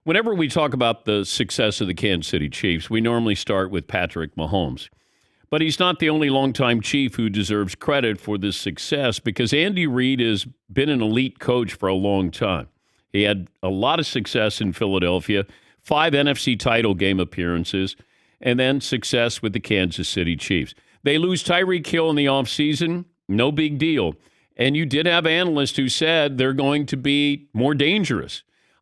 Whenever we talk about the success of the Kansas City Chiefs, we normally start with Patrick Mahomes. But he's not the only longtime Chief who deserves credit for this success because Andy Reid has been an elite coach for a long time. He had a lot of success in Philadelphia, 5 NFC title game appearances, and then success with the Kansas City Chiefs. They lose Tyreek Hill in the offseason, no big deal. And you did have analysts who said they're going to be more dangerous.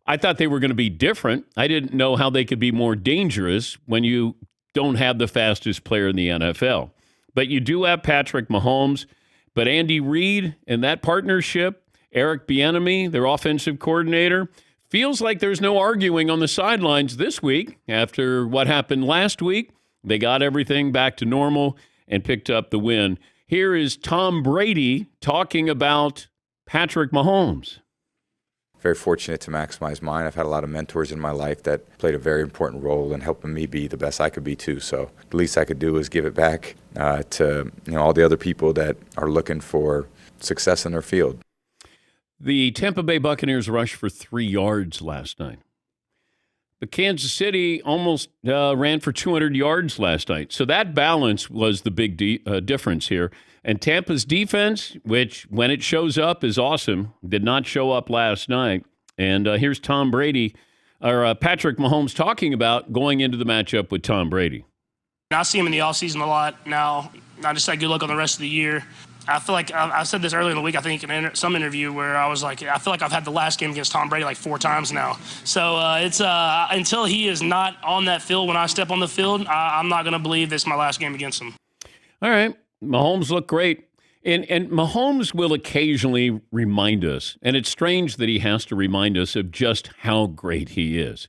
I thought they were going to be different. I didn't know how they could be more dangerous when you don't have the fastest player in the NFL. But you do have Patrick Mahomes. But Andy Reid and that partnership, Eric Bieniemy, their offensive coordinator, feels like there's no arguing on the sidelines this week after what happened last week. They got everything back to normal and picked up the win. Here is Tom Brady talking about Patrick Mahomes. Very fortunate to maximize mine. I've had a lot of mentors in my life that played a very important role in helping me be the best I could be too. So the least I could do is give it back to all the other people that are looking for success in their field. The Tampa Bay Buccaneers rushed for 3 yards last night. But Kansas City almost ran for 200 yards last night. So that balance was the big difference here. And Tampa's defense, which when it shows up is awesome, did not show up last night. And here's Tom Brady, or Patrick Mahomes talking about going into the matchup with Tom Brady. I see him in the offseason a lot now. I just had good luck on the rest of the year. I feel like I said this earlier in the week, I think in some interview where I was like, I feel like I've had the last game against Tom Brady like 4 times now. So it's until he is not on that field when I step on the field, I'm not going to believe this is my last game against him. All right. Mahomes looked great. And Mahomes will occasionally remind us, and it's strange that he has to remind us of just how great he is.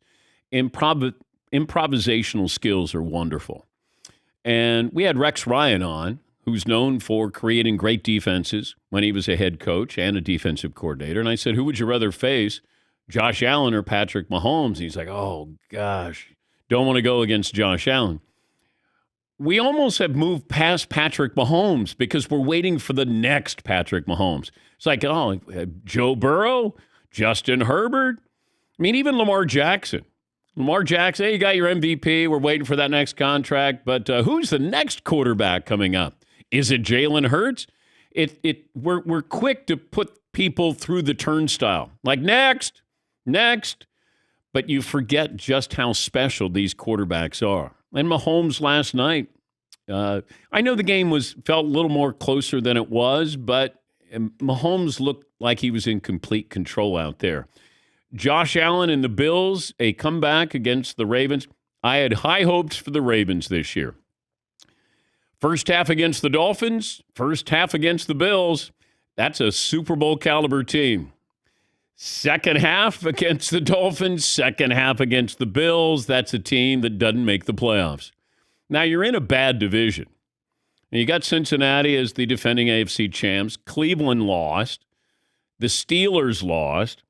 Improvisational skills are wonderful. And we had Rex Ryan on, who's known for creating great defenses when he was a head coach and a defensive coordinator. And I said, who would you rather face, Josh Allen or Patrick Mahomes? And he's like, oh, gosh, don't want to go against Josh Allen. We almost have moved past Patrick Mahomes because we're waiting for the next Patrick Mahomes. It's like, oh, Joe Burrow, Justin Herbert. I mean, even Lamar Jackson. Lamar Jackson, hey, you got your MVP. We're waiting for that next contract. But who's the next quarterback coming up? Is it Jalen Hurts? We're quick to put people through the turnstile. Like, next. But you forget just how special these quarterbacks are. And Mahomes last night, I know the game felt a little more closer than it was, but Mahomes looked like he was in complete control out there. Josh Allen and the Bills, a comeback against the Ravens. I had high hopes for the Ravens this year. First half against the Dolphins, first half against the Bills. That's a Super Bowl caliber team. Second half against the Dolphins, second half against the Bills. That's a team that doesn't make the playoffs. Now, you're in a bad division. And you got Cincinnati as the defending AFC champs. Cleveland lost. The Steelers lost.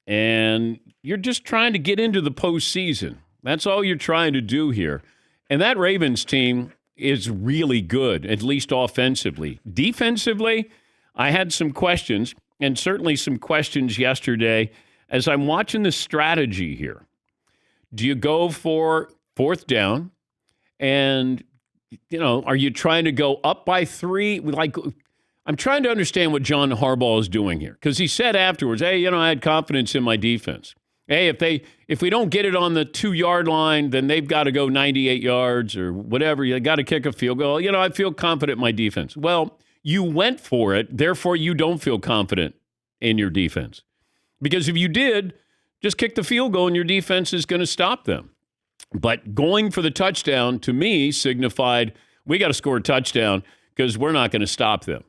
And you're just trying to get into the postseason. That's all you're trying to do here. And that Ravens team is really good, at least offensively. Defensively, I had some questions, and certainly some questions yesterday as I'm watching the strategy here. Do you go for 4th down? And, are you trying to go up by 3? Like, I'm trying to understand what John Harbaugh is doing here. Because he said afterwards, hey, I had confidence in my defense. Hey, if we don't get it on the 2-yard line, then they've got to go 98 yards or whatever. You got to kick a field goal. I feel confident in my defense. Well, you went for it. Therefore, you don't feel confident in your defense. Because if you did, just kick the field goal and your defense is going to stop them. But going for the touchdown, to me, signified we got to score a touchdown because we're not going to stop them.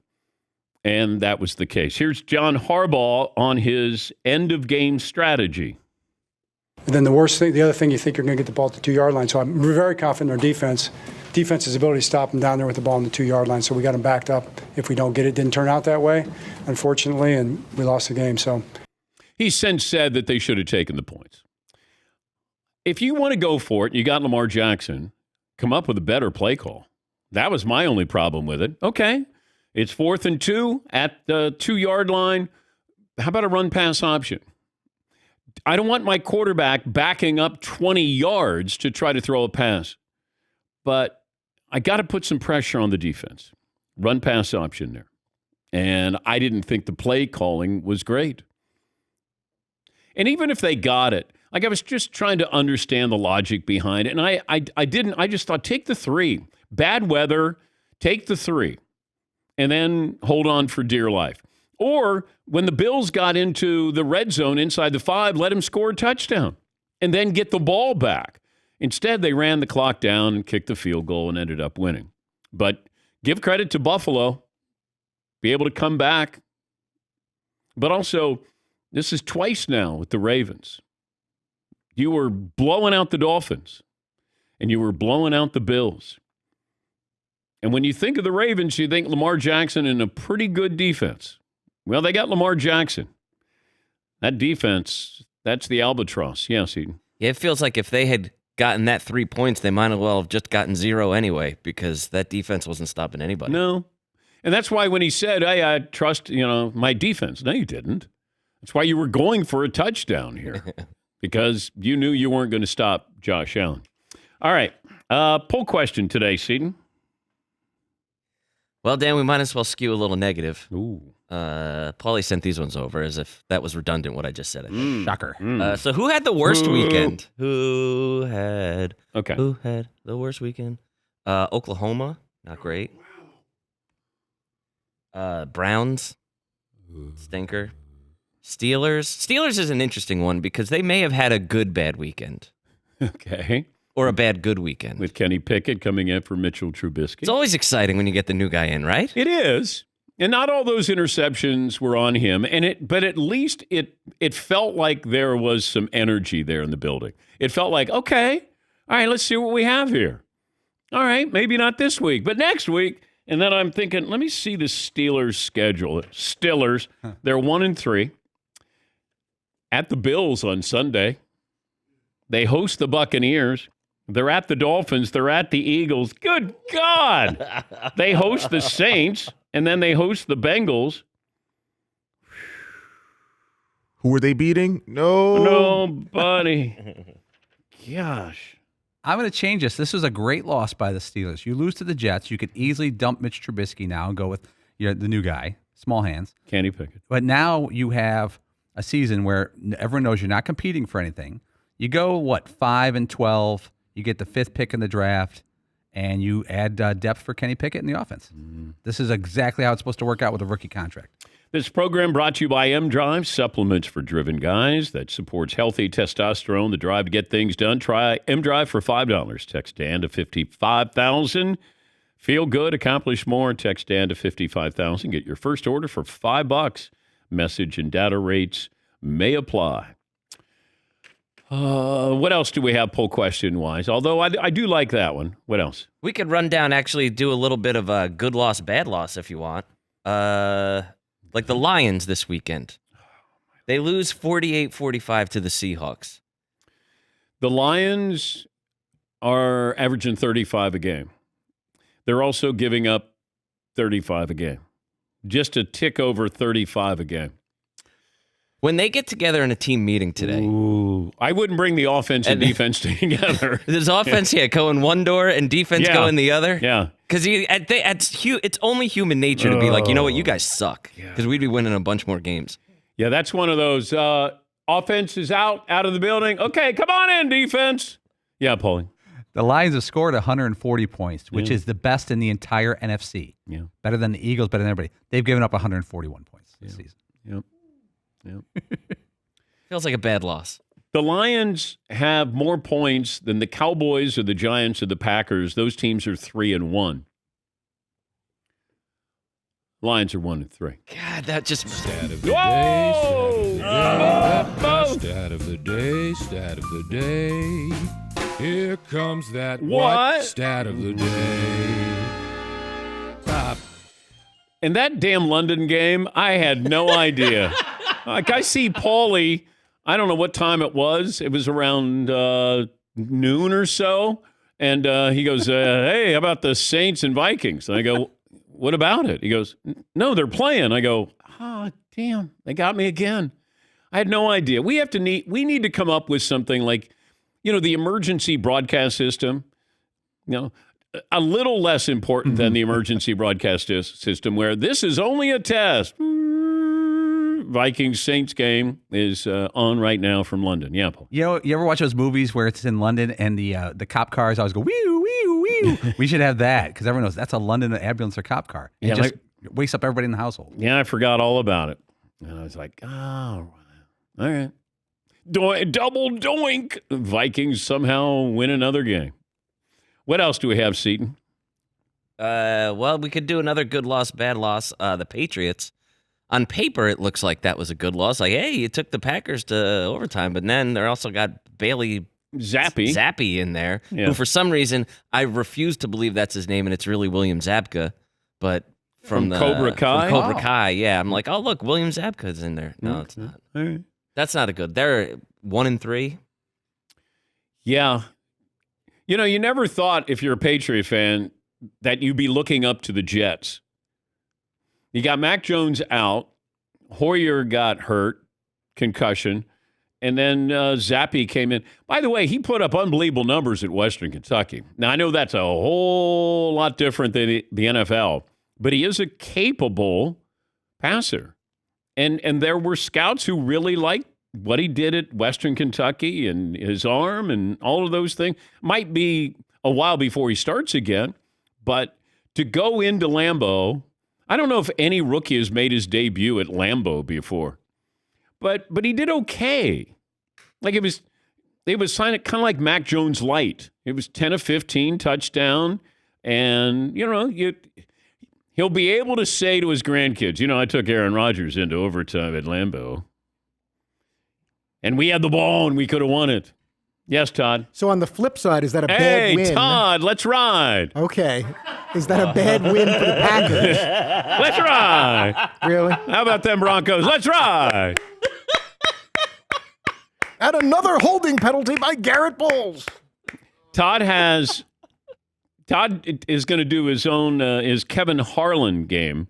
And that was the case. Here's John Harbaugh on his end-of-game strategy. And then the other thing, you think you're going to get the ball at the 2-yard line. So I'm very confident in our defense's ability to stop them down there with the ball on the 2-yard line. So we got them backed up. If we don't get it, didn't turn out that way, unfortunately, and we lost the game. So he's since said that they should have taken the points. If you want to go for it, you got Lamar Jackson, come up with a better play call. That was my only problem with it. Okay, it's 4th and 2 at the 2-yard line. How about a run-pass option? I don't want my quarterback backing up 20 yards to try to throw a pass. But I got to put some pressure on the defense. Run pass option there. And I didn't think the play calling was great. And even if they got it, like I was just trying to understand the logic behind it. And I didn't. I just thought, take the 3. Bad weather, take the 3. And then hold on for dear life. Or when the Bills got into the red zone inside the 5, let them score a touchdown and then get the ball back. Instead, they ran the clock down and kicked the field goal and ended up winning. But give credit to Buffalo, be able to come back. But also, this is twice now with the Ravens. You were blowing out the Dolphins, and you were blowing out the Bills. And when you think of the Ravens, you think Lamar Jackson and a pretty good defense. Well, they got Lamar Jackson. That defense, that's the albatross. Yes, Eden. Yeah, it feels like if they had gotten that 3 points, they might as well have just gotten 0 anyway, because that defense wasn't stopping anybody. No. And that's why when he said, hey, I trust, my defense. No, you didn't. That's why you were going for a touchdown here, because you knew you weren't going to stop Josh Allen. All right. Poll question today, Seaton. Well, Dan, we might as well skew a little negative. Ooh. Paulie sent these ones over as if that was redundant, what I just said. Shocker. So who had the worst weekend? Who had the worst weekend? Oklahoma, not great. Browns, stinker. Steelers is an interesting one because they may have had a good bad weekend. Okay. Or a bad good weekend. With Kenny Pickett coming in for Mitchell Trubisky. It's always exciting when you get the new guy in, right? It is. And not all those interceptions were on him, but at least it felt like there was some energy there in the building. It felt like, okay, all right, let's see what we have here. All right, maybe not this week, but next week. And then I'm thinking, let me see the Steelers' schedule. Steelers, they're 1-3 at the Bills on Sunday. They host the Buccaneers. They're at the Dolphins. They're at the Eagles. Good God. They host the Saints, and then they host the Bengals. Who are they beating? Nobody. Gosh. I'm going to change this. This was a great loss by the Steelers. You lose to the Jets. You could easily dump Mitch Trubisky now and go with the new guy, small hands. Kenny Pickett. But now you have a season where everyone knows you're not competing for anything. You go, 5-12. You get the 5th pick in the draft, and you add depth for Kenny Pickett in the offense. This is exactly how it's supposed to work out with a rookie contract. This program brought to you by M-Drive, supplements for driven guys that supports healthy testosterone, the drive to get things done. Try M-Drive for $5. Text Dan to 55,000. Feel good, accomplish more. Text Dan to 55,000. Get your first order for $5. Message and data rates may apply. What else do we have poll question-wise? Although I do like that one. What else? We could run down, actually do a little bit of a good loss, bad loss if you want. Like the Lions this weekend. They lose 48-45 to the Seahawks. The Lions are averaging 35 a game. They're also giving up 35 a game. Just a tick over 35 a game. When they get together in a team meeting today. Ooh, I wouldn't bring the offense and defense together. There's offense, go in one door and defense go in the other. Yeah. Because it's only human nature to be like, you know what, you guys suck. Because we'd be winning a bunch more games. Yeah, that's one of those. Offense is out of the building. Okay, come on in, defense. Yeah, Paulie. The Lions have scored 140 points, which is the best in the entire NFC. Yeah. Better than the Eagles, better than everybody. They've given up 141 points this season. Yep. Feels like a bad loss. The Lions have more points than the Cowboys or the Giants or the Packers. Those teams are 3-1. Lions are 1-3. God, that just... Stat of the Whoa! Stat of the day, stat of the day. Here comes that What? Stat of the day. In that damn London game, I had no idea. Like, I see Paulie, I don't know what time it was. It was around noon or so. And he goes, hey, how about the Saints and Vikings? And I go, what about it? He goes, no, they're playing. I go, damn, they got me again. I had no idea. We need to come up with something like, the emergency broadcast system, a little less important than the emergency broadcast system, where this is only a test. Vikings Saints game is on right now from London. Yeah, Paul. You ever watch those movies where it's in London and the cop cars always go wee wee wee? We should have that because everyone knows that's a London ambulance or cop car. It just wakes up everybody in the household. Yeah, I forgot all about it. And I was like, all right. Double doink. Vikings somehow win another game. What else do we have, Seton? Well, we could do another good loss, bad loss. The Patriots. On paper, it looks like that was a good loss. Like, hey, you took the Packers to overtime, but then they also got Bailey Zappi in there, who for some reason, I refuse to believe that's his name, and it's really William Zabka, but from Cobra Kai? From Cobra Kai, yeah. I'm like, oh, look, William Zabka's in there. No, it's not. All right. That's not a good. They're 1-3. Yeah. You never thought, if you're a Patriot fan, that you'd be looking up to the Jets. You got Mac Jones out. Hoyer got hurt, concussion. And then Zappi came in. By the way, he put up unbelievable numbers at Western Kentucky. Now, I know that's a whole lot different than the NFL, but he is a capable passer. And there were scouts who really liked what he did at Western Kentucky and his arm and all of those things. Might be a while before he starts again, but to go into Lambeau, I don't know if any rookie has made his debut at Lambeau before, but he did okay. Like it was kind of like Mac Jones light. It was 10 of 15 touchdown, and he'll be able to say to his grandkids, I took Aaron Rodgers into overtime at Lambeau, and we had the ball and we could have won it. Yes, Todd. So on the flip side, is that a bad win? Hey, Todd, let's ride. Okay. Is that a bad win for the Packers? Let's ride. Really? How about them Broncos? Let's ride. And another holding penalty by Garrett Bowles. Todd is going to do his own his Kevin Harlan game.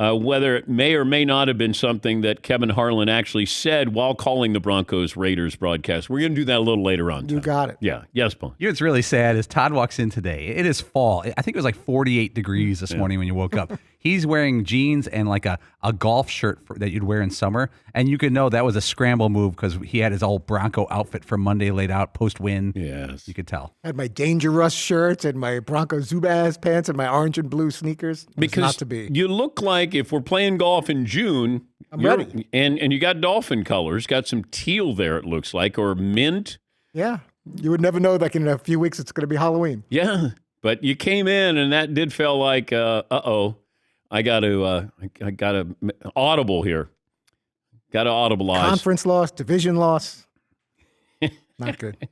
Whether it may or may not have been something that Kevin Harlan actually said while calling the Broncos-Raiders broadcast. We're going to do that a little later on. You got it. Yeah. Yes, Paul. What's really sad is Todd walks in today. It is fall. I think it was like 48 degrees this morning when you woke up. He's wearing jeans and like a golf shirt that you'd wear in summer. And you could know that was a scramble move because he had his old Bronco outfit from Monday laid out post-win. Yes. You could tell. I had my Danger Rush shirts and my Bronco Zubaz pants and my orange and blue sneakers. Because not to be. You look like if we're playing golf in June, I'm ready. And you got dolphin colors, got some teal there, it looks like, or mint. Yeah. You would never know, like in a few weeks, it's going to be Halloween. Yeah. But you came in and that did feel like, I got to audible here. Got to audibilize. Conference loss, division loss. Not good.